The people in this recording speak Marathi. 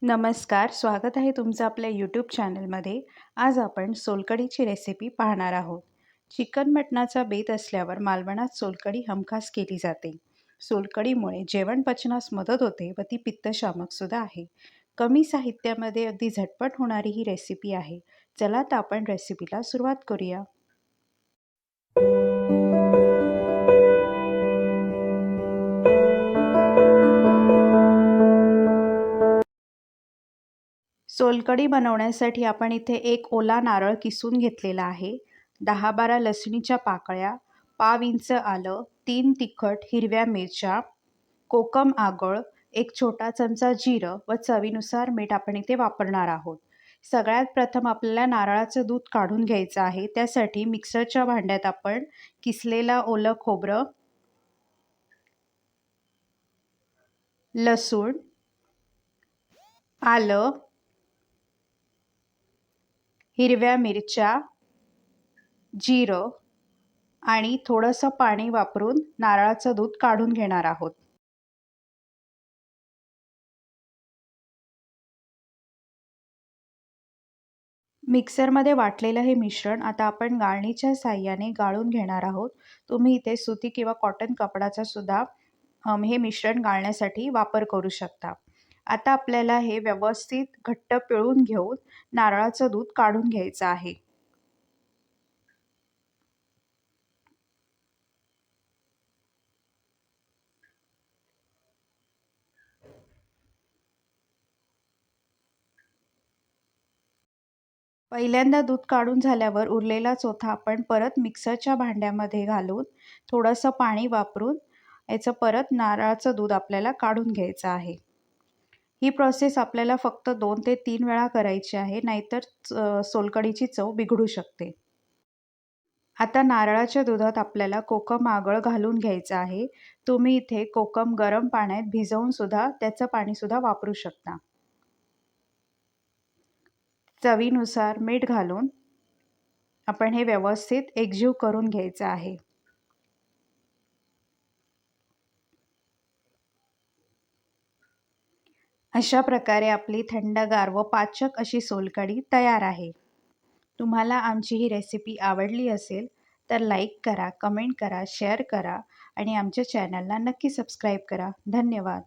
नमस्कार, स्वागत आहे तुमचं आपल्या यूट्यूब चॅनलमध्ये. आज आपण सोलकढीची रेसिपी पाहणार आहोत. चिकन मटणाचा बेत असल्यावर मालवणात सोलकढी हमखास केली जाते. सोलकढीमुळे जेवण पचनास मदत होते व ती पित्तशामकसुद्धा आहे. कमी साहित्यामध्ये अगदी झटपट होणारी ही रेसिपी आहे. चला तर आपण रेसिपीला सुरुवात करूया. सोलकढी बनवण्यासाठी आपण इथे एक ओला नारळ किसून घेतलेला आहे. 10-12 लसणीच्या पाकळ्या, पाव इंच आलं, 3 तिखट हिरव्या मिरच्या, कोकम आगळ, एक छोटा चमचा जिरं व चवीनुसार मीठ आपण इथे वापरणार आहोत. सगळ्यात प्रथम आपल्याला नारळाचं दूध काढून घ्यायचं आहे. त्यासाठी मिक्सरच्या भांड्यात आपण किसलेला ओलं खोबरं, लसूण, आलं, हिरव्या मिरच्या, जिरं आणि थोडंसं पाणी वापरून नारळाचं दूध काढून घेणार आहोत. मिक्सरमध्ये वाटलेलं हे मिश्रण आता आपण गाळणीच्या साहाय्याने गाळून घेणार आहोत. तुम्ही इथे सुती किंवा कॉटन कपडाचा सुद्धा हे मिश्रण गाळण्यासाठी वापर करू शकता. आता आपल्याला हे व्यवस्थित घट्ट पिळून घेऊन नारळाचं दूध काढून घ्यायचं आहे. पहिल्यांदा दूध काढून झाल्यावर उरलेला चोथा आपण परत मिक्सरच्या भांड्यामध्ये घालून थोडंसं पाणी वापरून याचं परत नारळाचं दूध आपल्याला काढून घ्यायचं आहे. ही प्रोसेस आपल्याला फक्त 2 ते 3 वेळा करायची आहे, नाहीतर सोलकढीची चव बिघडू शकते. आता नारळाच्या दुधात आपल्याला कोकम आगळ घालून घ्यायचं आहे. तुम्ही इथे कोकम गरम पाण्यात भिजवून सुद्धा त्याचं पाणीसुद्धा वापरू शकता. चवीनुसार मीठ घालून आपण हे व्यवस्थित एकजीव करून घ्यायचं आहे. अशा प्रकारे आपली थंडगार व पाचक अशी सोलकढी तयार आहे. तुम्हाला आमची ही रेसिपी आवडली असेल तर लाईक करा, कमेंट करा, शेअर करा आणि आमच्या चॅनलला नक्की सबस्क्राईब करा. धन्यवाद.